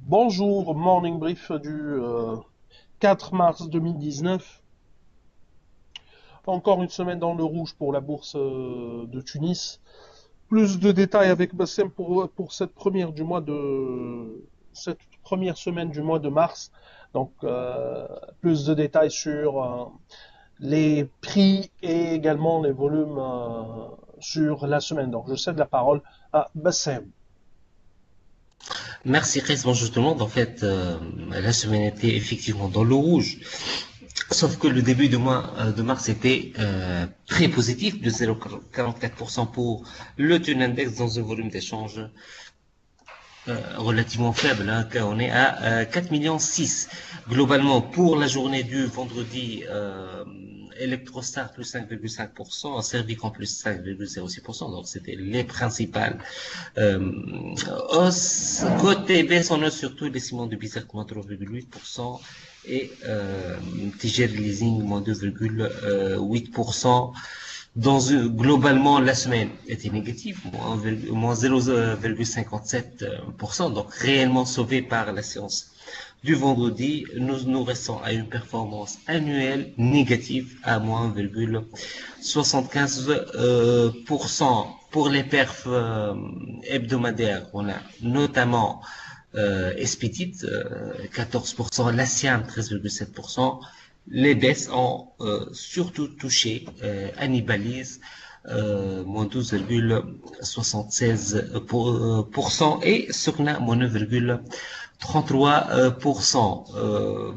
Bonjour, morning brief du 4 mars 2019. Encore une semaine dans le rouge pour la bourse de Tunis. Plus de détails avec Bassem pour cette première semaine du mois de mars. Donc plus de détails sur les prix et également les volumes sur la semaine. Donc je cède la parole à Bassem. Merci Chris, bonjour tout le monde. En fait, la semaine était effectivement dans le rouge. Sauf que le début de mars était très positif, de 0,44% pour le tune index dans un volume d'échange relativement faible, hein, car on est à 4 millions 6. Globalement, pour la journée du vendredi, Electrostar plus 5,5%, Servicom plus 5,06%, donc c'était les principales hausse. Côté baisse, on a surtout les ciments de Bizerte moins 3,8% et TGR Leasing moins 2,8%. Globalement, la semaine était négative, moins 0,57%, donc réellement sauvé par la séance du vendredi. Nous restons à une performance annuelle négative à moins 0,75%. Pour les perfs hebdomadaires, on a notamment Espetit, 14%, la Siam, 13,7%. Les baisses ont surtout touché Annibalise, moins 12,76% et Sokna, moins 9,33%.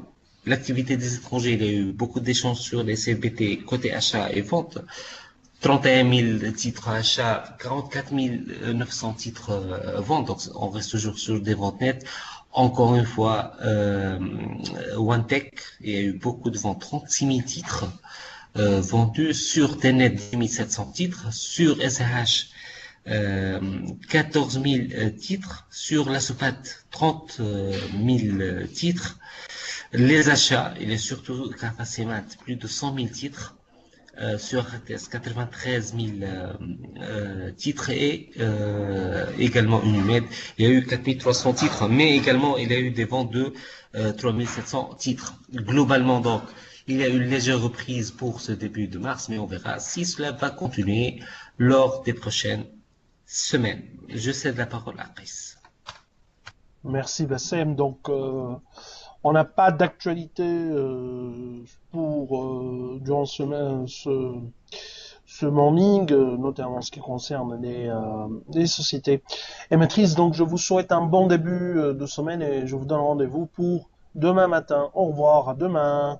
L'activité des étrangers, il y a eu beaucoup d'échanges sur les CBT côté achat et vente. 31 000 titres achats, 44 900 titres ventes, donc on reste toujours sur des ventes nettes. Encore une fois, OneTech, il y a eu beaucoup de ventes, 36 000 titres vendus sur TNet, 10 700 titres, sur SRH, 14 000 titres, sur la SOPAT, 30 000 titres. Les achats, il est surtout Capacemat, plus de 100 000 titres. Sur RTS, 93 000 titres et également Unimed. Il y a eu 4 300 titres, mais également il y a eu des ventes de 3 700 titres. Globalement, donc, il y a eu une légère reprise pour ce début de mars, mais on verra si cela va continuer lors des prochaines semaines. Je cède la parole à Chris. Merci Bassem. Donc on n'a pas d'actualité pour durant ce morning, notamment en ce qui concerne les sociétés émettrices. Donc je vous souhaite un bon début de semaine et je vous donne rendez-vous pour demain matin. Au revoir, à demain.